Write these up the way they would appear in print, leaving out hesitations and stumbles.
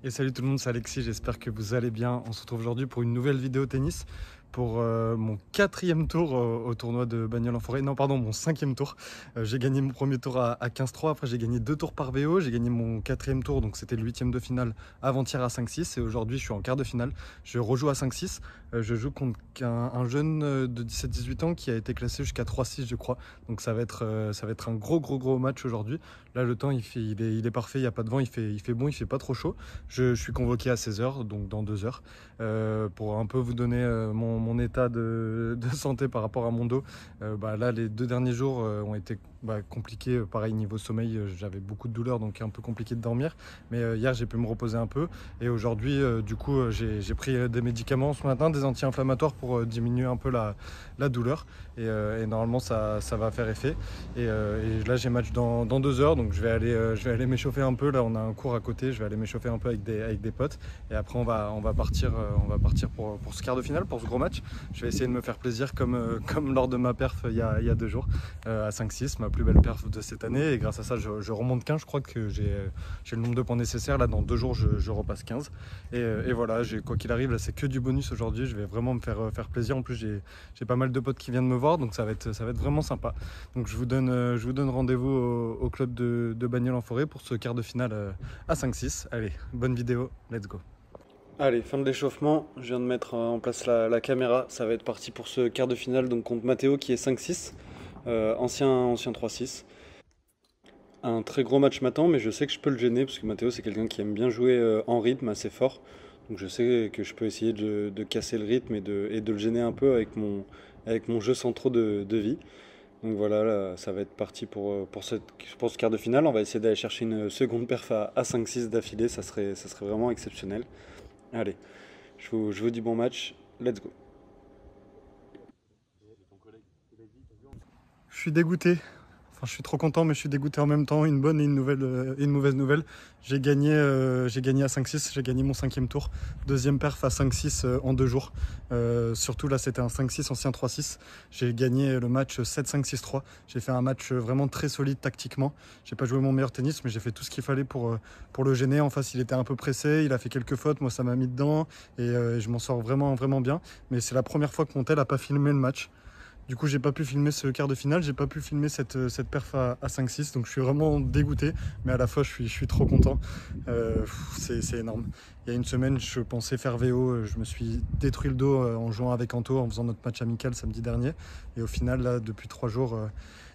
Et salut tout le monde, c'est Alexis, j'espère que vous allez bien. On se retrouve aujourd'hui pour une nouvelle vidéo tennis pour mon 4e tour au tournoi de Bagnols-en-Forêt. Non, pardon, mon 5e tour. J'ai gagné mon premier tour à 15-3, après j'ai gagné 2 tours par VO, j'ai gagné mon 4e tour, donc c'était le 8e de finale avant-hier à 5-6 et aujourd'hui je suis en quart de finale. Je rejoue à 5-6, je joue contre un jeune de 17-18 ans qui a été classé jusqu'à 3-6 je crois. Donc ça va être un gros match aujourd'hui. Là le temps il est parfait, il n'y a pas de vent, il fait bon, il fait pas trop chaud. Je suis convoqué à 16h, donc dans 2 heures, pour un peu vous donner mon état de santé par rapport à mon dos. Là, les 2 derniers jours ont été compliqués. Pareil, niveau sommeil, j'avais beaucoup de douleurs, donc un peu compliqué de dormir. Mais hier, j'ai pu me reposer un peu. Et aujourd'hui, du coup, j'ai pris des médicaments ce matin, des anti-inflammatoires pour diminuer un peu la douleur. Et normalement, ça va faire effet. Et là, j'ai match dans 2 heures, donc je vais aller m'échauffer un peu. Là, on a un cours à côté, je vais aller m'échauffer un peu avec des potes. Et après, on va partir pour ce quart de finale, pour ce gros match. Je vais essayer de me faire plaisir comme lors de ma perf il y a 2 jours à 5-6, ma plus belle perf de cette année. Et grâce à ça, je remonte 15. Je crois que j'ai le nombre de points nécessaires. Là, dans 2 jours, je repasse 15. Et voilà, quoi qu'il arrive, là, c'est que du bonus aujourd'hui. Je vais vraiment me faire plaisir. En plus, j'ai pas mal de potes qui viennent me voir, donc ça va être vraiment sympa. Donc je vous donne rendez-vous au club de Bagnols-en-Forêt pour ce quart de finale à 5-6. Allez, bonne vidéo, let's go. Allez, fin de l'échauffement, je viens de mettre en place la caméra, ça va être parti pour ce quart de finale donc contre Mathéo qui est 5-6, ancien 3-6. Un très gros match m'attend, mais je sais que je peux le gêner parce que Mathéo c'est quelqu'un qui aime bien jouer en rythme assez fort. Donc je sais que je peux essayer de casser le rythme et de le gêner un peu avec mon jeu sans trop de vie. Donc voilà, là, ça va être parti pour ce quart de finale. On va essayer d'aller chercher une seconde perf à 5-6 d'affilée, ça serait vraiment exceptionnel. Allez, je vous dis bon match, let's go. Je suis dégoûté. Enfin, je suis trop content, mais je suis dégoûté en même temps. Une bonne et une mauvaise nouvelle. J'ai gagné à 5-6, j'ai gagné mon 5e tour. Deuxième perf à 5-6 en 2 jours. Surtout là, c'était un 5-6, ancien 3-6. J'ai gagné le match 7-5-6-3. J'ai fait un match vraiment très solide tactiquement. J'ai pas joué mon meilleur tennis, mais j'ai fait tout ce qu'il fallait pour le gêner. En face, il était un peu pressé, il a fait quelques fautes. Moi, ça m'a mis dedans et je m'en sors vraiment bien. Mais c'est la première fois que mon tel n'a pas filmé le match. Du coup, j'ai pas pu filmer ce quart de finale, j'ai pas pu filmer cette perf à 5-6, donc je suis vraiment dégoûté, mais à la fois je suis trop content. C'est énorme. Il y a une semaine, je pensais faire VO, je me suis détruit le dos en jouant avec Anto, en faisant notre match amical samedi dernier. Et au final, là, depuis 3 jours,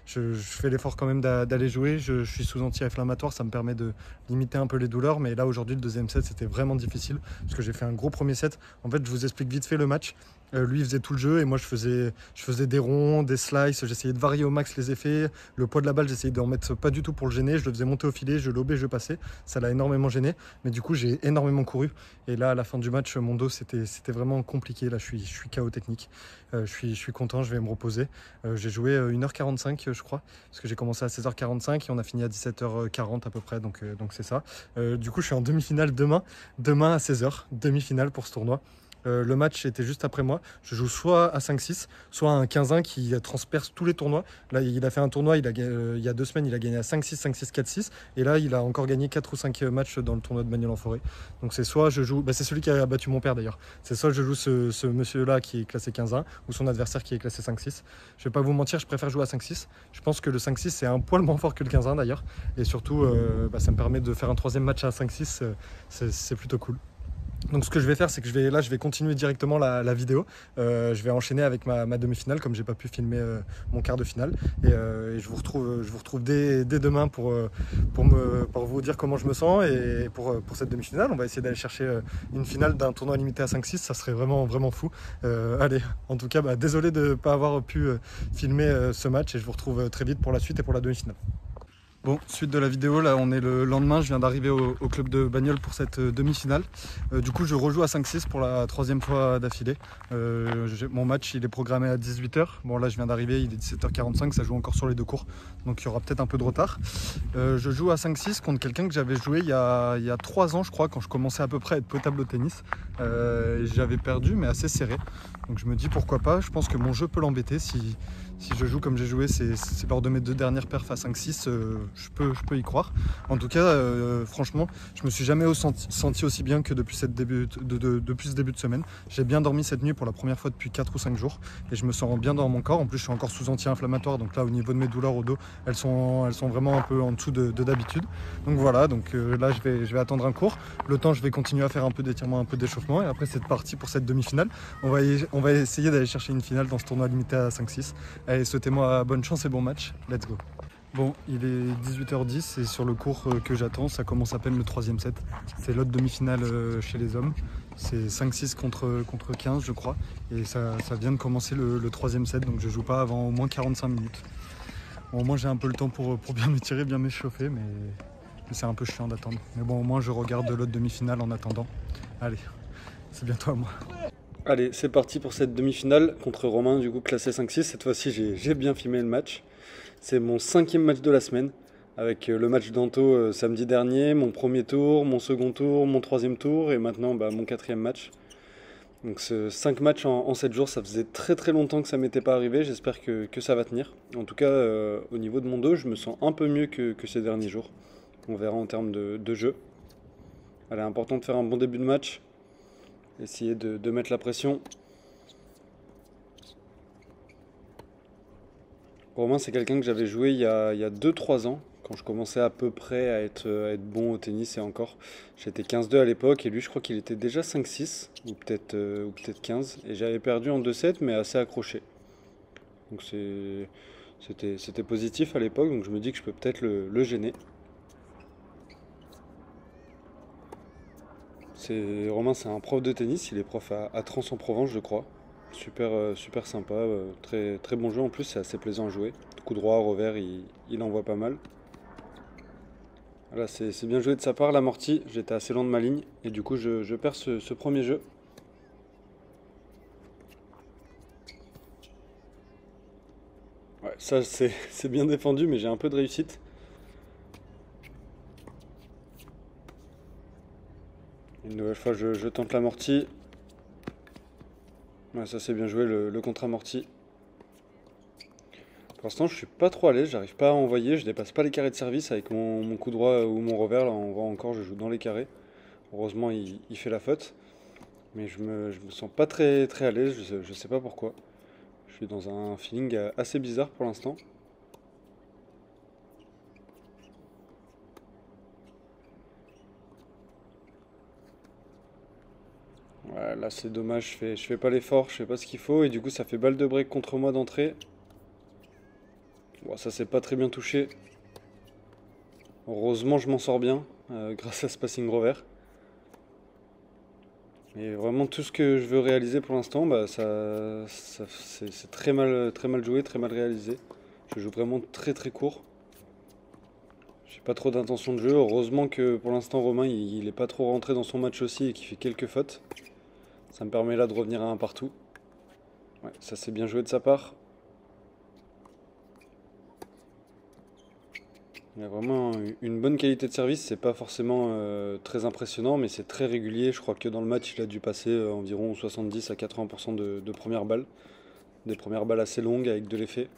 je fais l'effort quand même d'aller jouer. Je suis sous anti-inflammatoire, ça me permet de limiter un peu les douleurs. Mais là, aujourd'hui, le deuxième set, c'était vraiment difficile parce que j'ai fait un gros premier set. En fait, je vous explique vite fait le match. Lui, il faisait tout le jeu et moi, je faisais des ronds, des slices. J'essayais de varier au max les effets. Le poids de la balle, j'essayais d'en mettre pas du tout pour le gêner. Je le faisais monter au filet, je lobais, je passais. Ça l'a énormément gêné. Mais du coup, j'ai énormément couru. Et là, à la fin du match, mon dos, c'était vraiment compliqué. Là, je suis KO technique. Je suis content, je vais me reposer. J'ai joué 1h45, je crois, parce que j'ai commencé à 16h45 et on a fini à 17h40 à peu près. Donc c'est ça. Du coup, je suis en demi-finale demain à 16h. Demi-finale pour ce tournoi. Le match était juste après moi. Je joue soit à 5-6, soit à un 15-1 qui transperce tous les tournois. Là, il a fait un tournoi, il y a 2 semaines, il a gagné à 5-6, 5-6, 4-6. Et là, il a encore gagné 4 ou 5 matchs dans le tournoi de Bagnols-en-Forêt. Donc c'est soit je joue, c'est celui qui a battu mon père d'ailleurs. C'est soit je joue ce monsieur-là qui est classé 15-1 ou son adversaire qui est classé 5-6. Je vais pas vous mentir, je préfère jouer à 5-6. Je pense que le 5-6 c'est un poil moins fort que le 15-1 d'ailleurs. Et surtout, ça me permet de faire un 3e match à 5-6. C'est plutôt cool. Donc ce que je vais faire, c'est que je vais continuer directement la vidéo. Je vais enchaîner avec ma demi-finale, comme j'ai pas pu filmer mon quart de finale. Et je vous retrouve dès demain pour vous dire comment je me sens. Et pour cette demi-finale, on va essayer d'aller chercher une finale d'un tournoi limité à 5-6. Ça serait vraiment fou. Allez, en tout cas, désolé de ne pas avoir pu filmer ce match. Et je vous retrouve très vite pour la suite et pour la demi-finale. Bon, suite de la vidéo, là on est le lendemain, je viens d'arriver au club de Bagnols pour cette demi-finale. Du coup je rejoue à 5-6 pour la 3e fois d'affilée. Mon match il est programmé à 18h. Bon là je viens d'arriver, il est 17h45, ça joue encore sur les 2 cours. Donc il y aura peut-être un peu de retard. Je joue à 5-6 contre quelqu'un que j'avais joué il y a 3 ans je crois, quand je commençais à peu près à être potable au tennis. J'avais perdu mais assez serré. Donc je me dis pourquoi pas, je pense que mon jeu peut l'embêter si je joue comme j'ai joué, c'est lors de mes 2 dernières perfs à 5-6, je peux y croire. En tout cas, franchement, je me suis jamais senti aussi bien que depuis, depuis ce début de semaine. J'ai bien dormi cette nuit pour la première fois depuis 4 ou 5 jours et je me sens bien dans mon corps. En plus, je suis encore sous anti-inflammatoire, donc là, au niveau de mes douleurs au dos, elles sont vraiment un peu en dessous de d'habitude. Donc voilà, donc là, je vais attendre un cours. Le temps, je vais continuer à faire un peu d'étirement, un peu d'échauffement et après, c'est parti pour cette demi-finale. On va essayer d'aller chercher une finale dans ce tournoi limité à 5-6. Allez, souhaitez-moi bonne chance et bon match. Let's go. Bon, il est 18h10 et sur le cours que j'attends, ça commence à peine le 3e set. C'est l'autre demi-finale chez les hommes. C'est 5-6 contre 15, je crois. Et ça vient de commencer le 3e set, donc je joue pas avant au moins 45 minutes. Bon, au moins j'ai un peu le temps pour bien m'étirer, bien m'échauffer, mais c'est un peu chiant d'attendre. Mais bon, au moins je regarde l'autre demi-finale en attendant. Allez, c'est bientôt à moi. Allez, c'est parti pour cette demi-finale contre Romain, du coup classé 5-6. Cette fois-ci, j'ai bien filmé le match. C'est mon 5e match de la semaine, avec le match d'Anto samedi dernier, mon premier tour, mon second tour, mon 3e tour et maintenant mon 4e match. Donc 5 matchs en 7 jours, ça faisait très très longtemps que ça m'était pas arrivé, j'espère que ça va tenir. En tout cas, au niveau de mon dos, je me sens un peu mieux que ces derniers jours. On verra en termes de jeu. Allez, important de faire un bon début de match, essayer de mettre la pression. Romain, c'est quelqu'un que j'avais joué il y a 2-3 ans, quand je commençais à peu près à être bon au tennis et encore. J'étais 15-2 à l'époque et lui, je crois qu'il était déjà 5-6 ou peut-être 15. Et j'avais perdu en 2-7, mais assez accroché. Donc c'était positif à l'époque, donc je me dis que je peux peut-être le gêner. Romain, c'est un prof de tennis, il est prof à Trans-en-Provence, je crois. Super sympa, très, très bon jeu en plus, c'est assez plaisant à jouer. Coup droit, revers, il envoie pas mal. Voilà, c'est bien joué de sa part, l'amorti, j'étais assez loin de ma ligne et du coup je perds ce premier jeu. Ouais, ça c'est bien défendu mais j'ai un peu de réussite. Une nouvelle fois je tente l'amorti. Ouais, ça c'est bien joué le contre-amorti. Pour l'instant, je suis pas trop à l'aise, j'arrive pas à envoyer, je dépasse pas les carrés de service avec mon coup droit ou mon revers. Là, on voit encore, je joue dans les carrés. Heureusement, il fait la faute. Mais je me sens pas très, très à l'aise, je sais pas pourquoi. Je suis dans un feeling assez bizarre pour l'instant. Ouais, là, c'est dommage, je fais pas l'effort, je fais pas ce qu'il faut. Et du coup, ça fait balle de break contre moi d'entrée. Bon, ça c'est pas très bien touché. Heureusement, je m'en sors bien grâce à ce passing revers. Et vraiment tout ce que je veux réaliser pour l'instant, c'est très mal joué, très mal réalisé. Je joue vraiment très très court. J'ai pas trop d'intention de jeu. Heureusement que pour l'instant Romain il est pas trop rentré dans son match aussi et qu'il fait quelques fautes. Ça me permet là de revenir à un partout. Ouais, ça c'est bien joué de sa part. Il a vraiment une bonne qualité de service, c'est pas forcément très impressionnant, mais c'est très régulier. Je crois que dans le match, il a dû passer environ 70 à 80% de premières balles. Des premières balles assez longues avec de l'effet.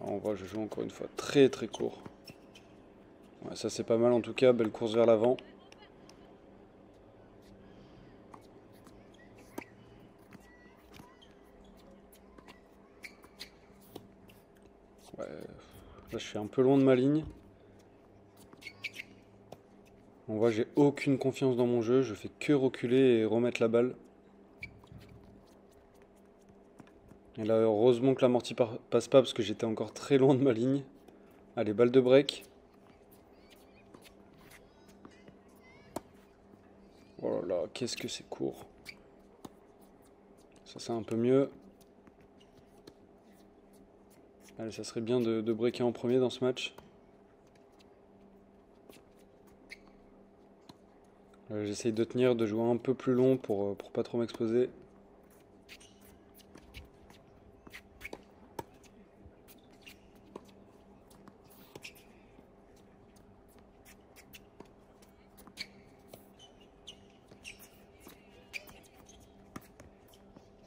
On voit, je joue encore une fois très très court. Ouais, ça c'est pas mal en tout cas, belle course vers l'avant. Ouais, là je suis un peu loin de ma ligne. On voit, j'ai aucune confiance dans mon jeu, je fais que reculer et remettre la balle. Et là, heureusement que l'amorti passe pas parce que j'étais encore très loin de ma ligne. Allez, balle de break. Oh là là, qu'est-ce que c'est court. Ça c'est un peu mieux. Allez, ça serait bien de breaker en premier dans ce match. J'essaye de tenir, de jouer un peu plus long pour pas trop m'exposer.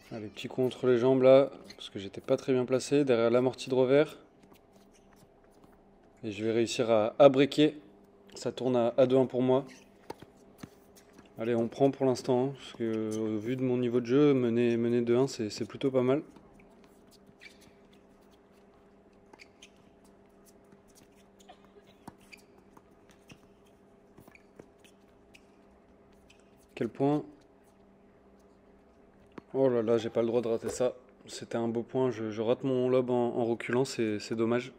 Allez, petit coup entre les jambes là, parce que j'étais pas très bien placé, derrière l'amorti de revers. Et je vais réussir à breaker. Ça tourne à 2-1 pour moi. Allez, on prend pour l'instant, hein, parce que au vu de mon niveau de jeu, mener 2-1, c'est plutôt pas mal. Quel point? Oh là là, j'ai pas le droit de rater ça. C'était un beau point, je rate mon lob en reculant, c'est dommage.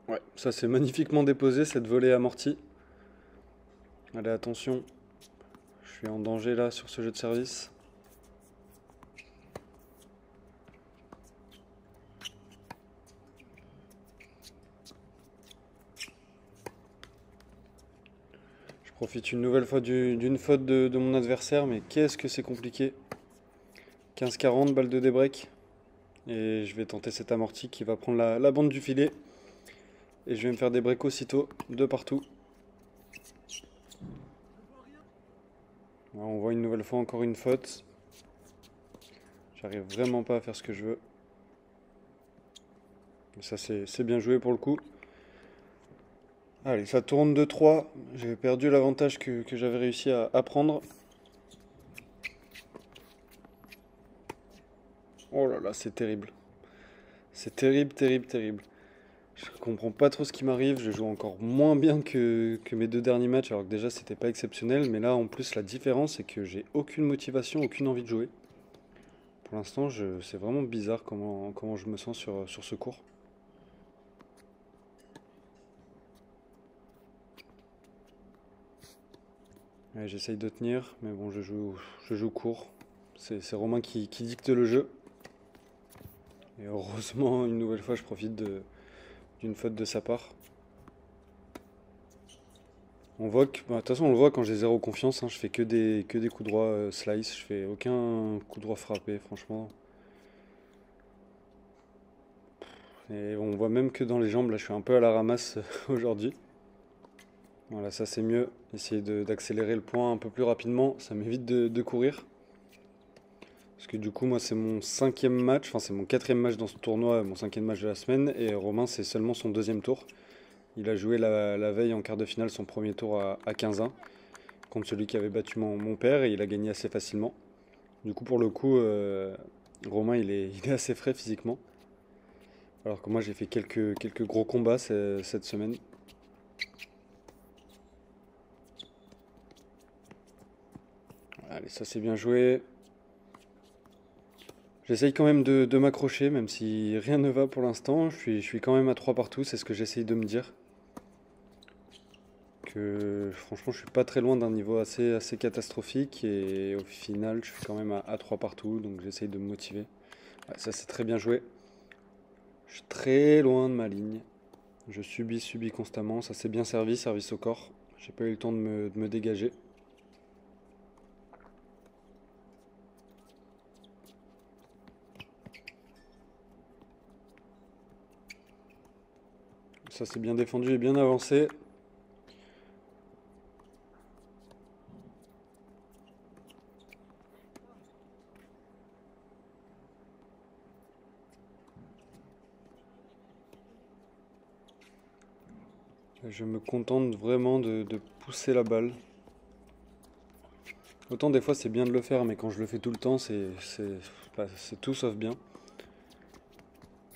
Ouais, ça c'est magnifiquement déposé, cette volée amortie. Allez, attention, je suis en danger là sur ce jeu de service. Je profite une nouvelle fois d'une faute de mon adversaire, mais qu'est-ce que c'est compliqué. 15-40, balle de débreak. Et je vais tenter cette amortie qui va prendre la bande du filet. Et je vais me faire des breaks aussitôt, de partout. On voit une nouvelle fois encore une faute. J'arrive vraiment pas à faire ce que je veux. Mais ça c'est bien joué pour le coup. Allez, ça tourne 2-3. J'ai perdu l'avantage que j'avais réussi à prendre. Oh là là, c'est terrible. C'est terrible, terrible, terrible. Je comprends pas trop ce qui m'arrive. Je joue encore moins bien que mes 2 derniers matchs, alors que déjà c'était pas exceptionnel. Mais là, en plus, la différence, c'est que j'ai aucune motivation, aucune envie de jouer. Pour l'instant, c'est vraiment bizarre comment je me sens sur ce cours. Ouais, j'essaye de tenir, mais bon, je joue court. C'est Romain qui dicte le jeu. Et heureusement, une nouvelle fois, je profite d'une faute de sa part. On voit que, bah, de toute façon, on le voit quand j'ai zéro confiance, hein, je fais que des coups droits slice, je fais aucun coup droit frappé, franchement. Et on voit même que dans les jambes, là, je suis un peu à la ramasse aujourd'hui. Voilà, ça c'est mieux. Essayer d'accélérer le point un peu plus rapidement, ça m'évite de courir. Parce que du coup, moi, c'est mon 5e match, enfin, c'est mon 4e match dans ce tournoi, mon 5e match de la semaine, et Romain, c'est seulement son 2e tour. Il a joué la veille en quart de finale son premier tour à 15-1 contre celui qui avait battu mon père et il a gagné assez facilement. Du coup, pour le coup, Romain, il est assez frais physiquement. Alors que moi, j'ai fait quelques gros combats cette semaine. Allez, ça c'est bien joué. J'essaye quand même de m'accrocher, même si rien ne va pour l'instant. Je suis quand même à 3 partout, c'est ce que j'essaye de me dire. Que franchement, je suis pas très loin d'un niveau assez catastrophique. Et au final, je suis quand même à 3 partout, donc j'essaye de me motiver. Ouais, ça c'est très bien joué. Je suis très loin de ma ligne. Je subis constamment. Ça s'est bien servi, service au corps. J'ai pas eu le temps de me dégager. Ça s'est bien défendu et bien avancé. Je me contente vraiment de pousser la balle. Autant des fois c'est bien de le faire, mais quand je le fais tout le temps, c'est tout sauf bien.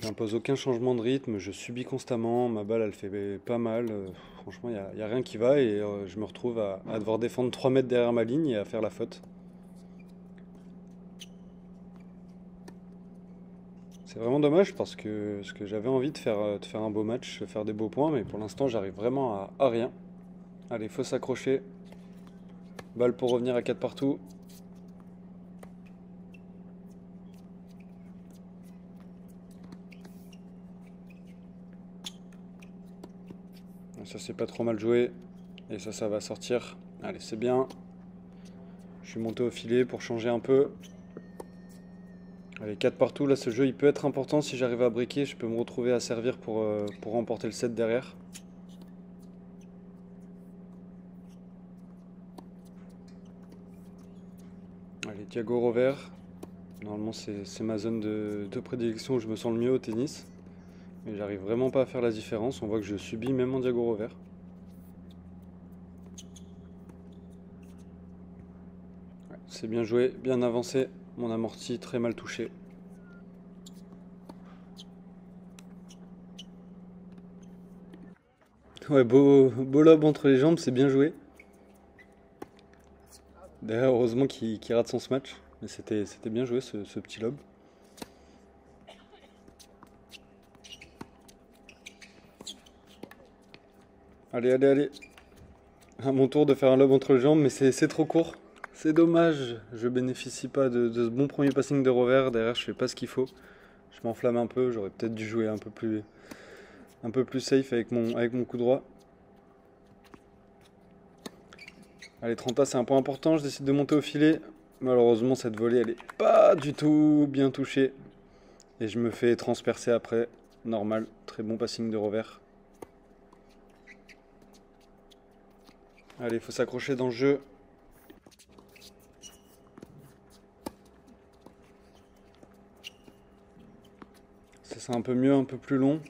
J'impose aucun changement de rythme, je subis constamment, ma balle elle fait pas mal. Franchement, y a rien qui va et je me retrouve à devoir défendre 3 mètres derrière ma ligne et à faire la faute. C'est vraiment dommage parce que j'avais envie de faire un beau match, de faire des beaux points, mais pour l'instant j'arrive vraiment à rien. Allez, faut s'accrocher. Balle pour revenir à 4 partout. Ça c'est pas trop mal joué. Et ça va sortir. Allez, c'est bien. Je suis monté au filet pour changer un peu. Allez, 4 partout. Là, ce jeu, il peut être important si j'arrive à briquer. Je peux me retrouver à servir pour remporter le set derrière. Allez, Thiago Rovère. Normalement, c'est ma zone de prédilection où je me sens le mieux au tennis. Mais j'arrive vraiment pas à faire la différence. On voit que je subis même en diagonale revers. Ouais, c'est bien joué, bien avancé. Mon amorti très mal touché. Ouais, beau lob entre les jambes, c'est bien joué. D'ailleurs, heureusement qu'il rate son smash. Mais c'était bien joué ce petit lob. Allez, allez, allez. À mon tour de faire un lob entre les jambes, mais c'est trop court. C'est dommage, je bénéficie pas de ce bon premier passing de revers. Derrière, je fais pas ce qu'il faut. Je m'enflamme un peu, j'aurais peut-être dû jouer un peu plus safe avec mon coup droit. Allez, 30 c'est un point important, je décide de monter au filet. Malheureusement, cette volée, elle est pas du tout bien touchée. Et je me fais transpercer après. Normal, très bon passing de revers. Allez, il faut s'accrocher dans le jeu. Ça c'est un peu mieux, un peu plus long.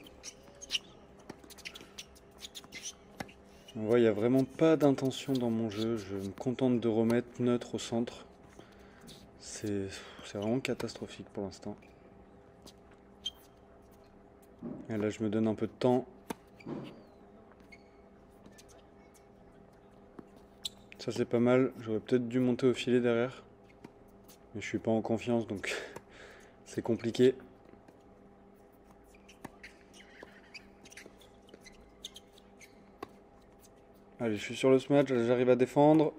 On voit, il n'y a vraiment pas d'intention dans mon jeu. Je me contente de remettre neutre au centre. C'est vraiment catastrophique pour l'instant. Et là, je me donne un peu de temps. Ça, c'est pas mal. J'aurais peut-être dû monter au filet derrière. Mais je suis pas en confiance, donc c'est compliqué. Allez, je suis sur le smash, j'arrive à défendre.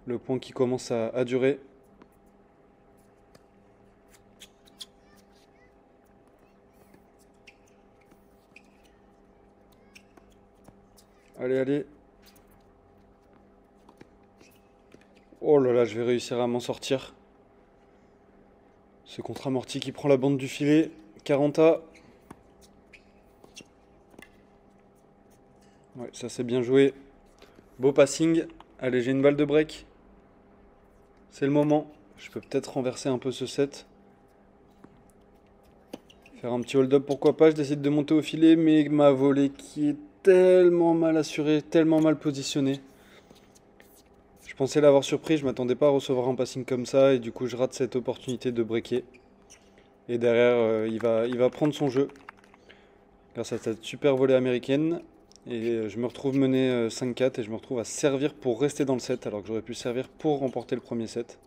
Le point qui commence à durer. Allez, allez. Oh là là, je vais réussir à m'en sortir. Ce contre-amorti qui prend la bande du filet. 40A. Ouais, ça c'est bien joué. Beau passing. Allez, j'ai une balle de break. C'est le moment. Je peux peut-être renverser un peu ce set. Faire un petit hold-up, pourquoi pas. Je décide de monter au filet, mais ma volée qui est tellement mal assurée, tellement mal positionnée. Je pensais l'avoir surpris, je m'attendais pas à recevoir un passing comme ça, et du coup je rate cette opportunité de breaker. Et derrière, il va prendre son jeu, grâce à cette super volée américaine. Et je me retrouve mené 5-4 et je me retrouve à servir pour rester dans le set, alors que j'aurais pu servir pour remporter le premier set.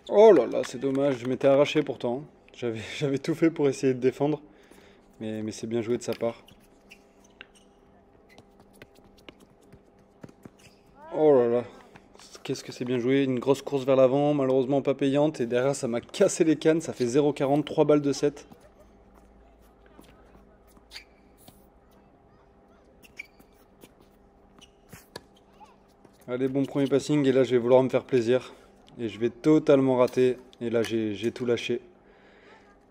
Oh là là, c'est dommage, je m'étais arraché pourtant. J'avais tout fait pour essayer de défendre, mais c'est bien joué de sa part. Oh là là, qu'est-ce que c'est bien joué, une grosse course vers l'avant, malheureusement pas payante, et derrière ça m'a cassé les cannes, ça fait 0,40, 3 balles de 7. Allez, bon premier passing, et là je vais vouloir me faire plaisir, et je vais totalement rater, et là j'ai tout lâché.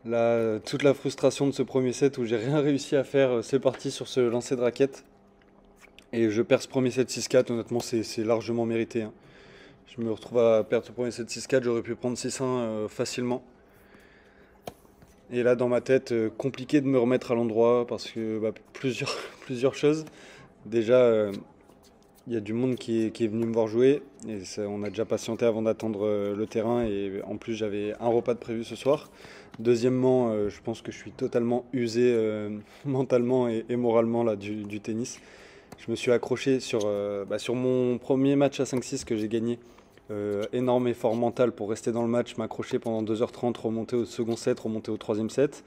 Là, toute la frustration de ce premier set où j'ai rien réussi à faire, c'est parti sur ce lancer de raquette. Et je perds ce premier set 6-4, honnêtement c'est largement mérité, hein. Je me retrouve à perdre ce premier set 6-4, j'aurais pu prendre 6-1 facilement. Et là dans ma tête, compliqué de me remettre à l'endroit parce que plusieurs choses. Déjà, il y a du monde qui est venu me voir jouer et on a déjà patienté avant d'attendre le terrain et en plus j'avais un repas de prévu ce soir. Deuxièmement, je pense que je suis totalement usé mentalement et moralement là, du tennis. Je me suis accroché sur mon premier match à 5-6 que j'ai gagné. Énorme effort mental pour rester dans le match, m'accrocher pendant 2h30, remonter au second set, remonter au troisième set.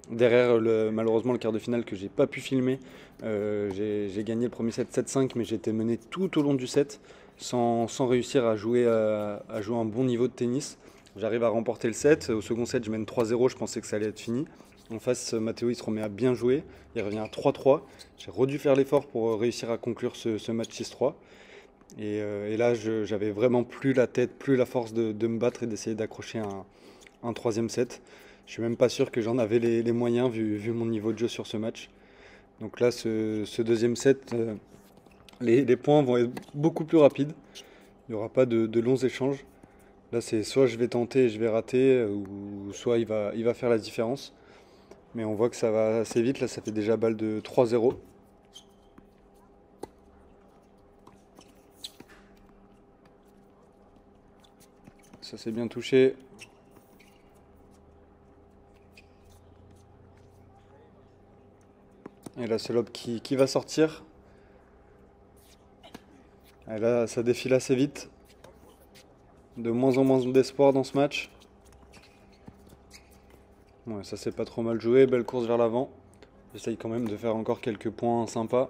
Derrière, malheureusement, le quart de finale que j'ai pas pu filmer, j'ai gagné le premier set 7-5, mais j'ai été mené tout au long du set sans réussir à jouer un bon niveau de tennis. J'arrive à remporter le set. Au second set, je mène 3-0, je pensais que ça allait être fini. En face, Matteo, il se remet à bien jouer. Il revient à 3-3. J'ai redû faire l'effort pour réussir à conclure ce match 6-3. Et là, j'avais vraiment plus la tête, plus la force de me battre et d'essayer d'accrocher un troisième set. Je suis même pas sûr que j'en avais les moyens vu mon niveau de jeu sur ce match. Donc là, ce deuxième set, les points vont être beaucoup plus rapides. Il n'y aura pas de longs échanges. Là, c'est soit je vais tenter et je vais rater, ou soit il va faire la différence. Mais on voit que ça va assez vite. Là, ça fait déjà balle de 3-0. Ça s'est bien touché. Et là, c'est lob qui va sortir. Et là, ça défile assez vite. De moins en moins d'espoir dans ce match. Ouais, ça c'est pas trop mal joué. Belle course vers l'avant. J'essaye quand même de faire encore quelques points sympas.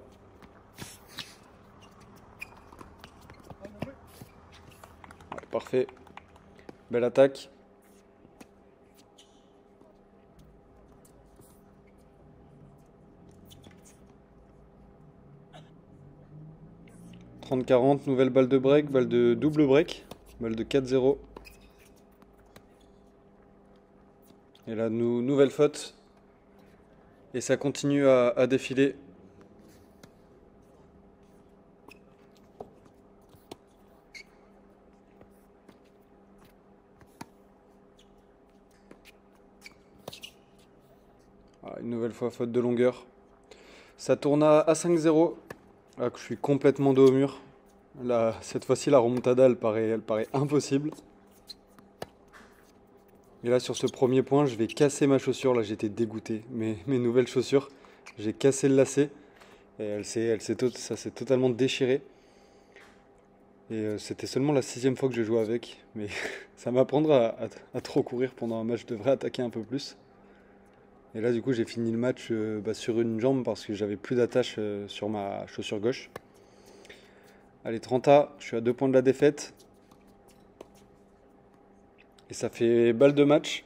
Ouais, parfait. Belle attaque. « 30-40, nouvelle balle de break, balle de double break, balle de 4-0. Et là, nouvelle faute. Et ça continue à défiler. Ah, une nouvelle fois, faute de longueur. Ça tourne à 5-0. Là, je suis complètement dos au mur. Là, cette fois-ci, la remontada, elle paraît impossible. Et là, sur ce premier point, je vais casser ma chaussure. Là, j'étais dégoûté. Mes nouvelles chaussures, j'ai cassé le lacet. Et ça s'est totalement déchiré. Et c'était seulement la 6e fois que je jouais avec. Mais ça m'apprendra à trop courir pendant un match. Je devrais attaquer un peu plus. Et là, du coup, j'ai fini le match sur une jambe parce que j'avais plus d'attache sur ma chaussure gauche. Allez, 30A, je suis à 2 points de la défaite. Et ça fait balle de match.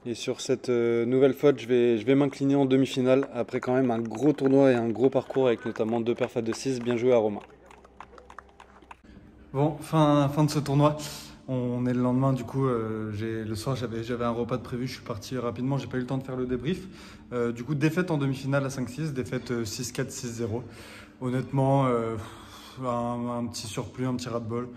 Et sur cette nouvelle faute, je vais m'incliner en demi-finale après quand même un gros tournoi et un gros parcours avec notamment 2 perfs de 6. Bien joué à Romain. Bon, fin de ce tournoi. On est le lendemain, du coup, le soir j'avais un repas de prévu, je suis parti rapidement, j'ai pas eu le temps de faire le débrief. Du coup, défaite en demi-finale à 5-6, défaite 6-4, 6-0. Honnêtement, un petit surplus, un petit ras-de-bol.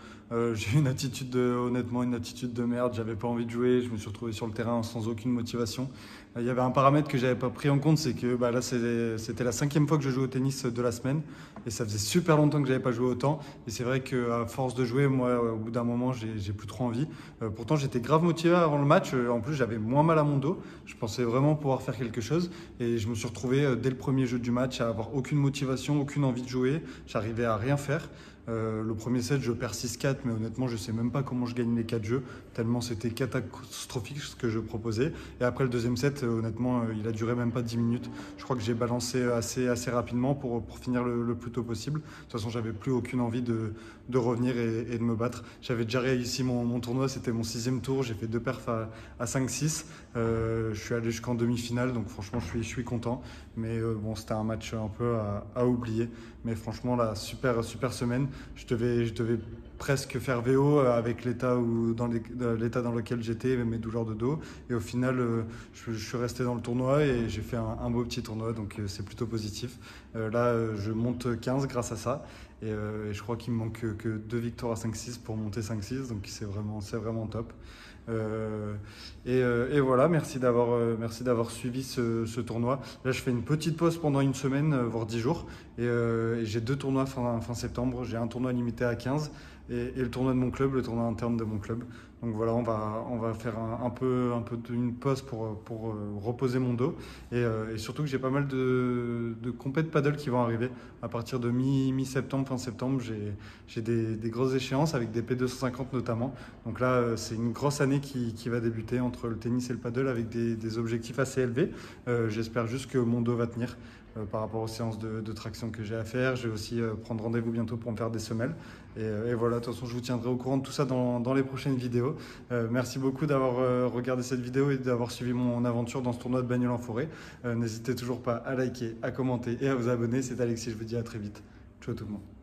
J'ai eu honnêtement une attitude de merde, j'avais pas envie de jouer, je me suis retrouvé sur le terrain sans aucune motivation. Il y avait un paramètre que j'avais pas pris en compte, c'est que là c'était la 5e fois que je jouais au tennis de la semaine et ça faisait super longtemps que j'avais pas joué autant. Et c'est vrai qu'à force de jouer, moi au bout d'un moment j'ai plus trop envie. Pourtant j'étais grave motivé avant le match, en plus j'avais moins mal à mon dos, je pensais vraiment pouvoir faire quelque chose et je me suis retrouvé dès le premier jeu du match à avoir aucune motivation, aucune envie de jouer, j'arrivais à rien faire. Le premier set, je perds 6-4, mais honnêtement, je ne sais même pas comment je gagne les 4 jeux, tellement c'était catastrophique ce que je proposais. Et après le deuxième set, honnêtement, il a duré même pas 10 minutes. Je crois que j'ai balancé assez rapidement pour finir le plus tôt possible. De toute façon, j'avais plus aucune envie de revenir et de me battre. J'avais déjà réussi mon tournoi, c'était mon 6e tour, j'ai fait 2 perfs à 5-6. Je suis allé jusqu'en demi-finale, donc franchement, je suis content. Mais bon, c'était un match un peu à oublier. Mais franchement, là, super semaine. Je devais presque faire VO avec l'état dans lequel j'étais, mes douleurs de dos. Et au final, je suis resté dans le tournoi et j'ai fait un beau petit tournoi, donc c'est plutôt positif. Là, je monte 15 grâce à ça. Et je crois qu'il me manque que 2 victoires à 5-6 pour monter 5-6, donc c'est vraiment top. Et voilà, merci d'avoir suivi ce tournoi. Là, je fais une petite pause pendant une semaine, voire 10 jours. Et j'ai 2 tournois fin septembre. J'ai un tournoi limité à 15 et le tournoi de mon club, le tournoi interne de mon club. Donc voilà, on va faire un peu une pause pour reposer mon dos. Et surtout que j'ai pas mal de compètes paddle qui vont arriver. À partir de mi-septembre, fin septembre, j'ai des grosses échéances avec des P250 notamment. Donc là, c'est une grosse année qui va débuter entre le tennis et le paddle avec des objectifs assez élevés. J'espère juste que mon dos va tenir par rapport aux séances de traction que j'ai à faire. Je vais aussi prendre rendez-vous bientôt pour me faire des semelles. Et voilà, de toute façon, je vous tiendrai au courant de tout ça dans les prochaines vidéos. Merci beaucoup d'avoir regardé cette vidéo et d'avoir suivi mon aventure dans ce tournoi de Bagnoles en forêt. N'hésitez toujours pas à liker, à commenter et à vous abonner. C'est Alexis, je vous dis à très vite. Ciao. Ciao tout le monde.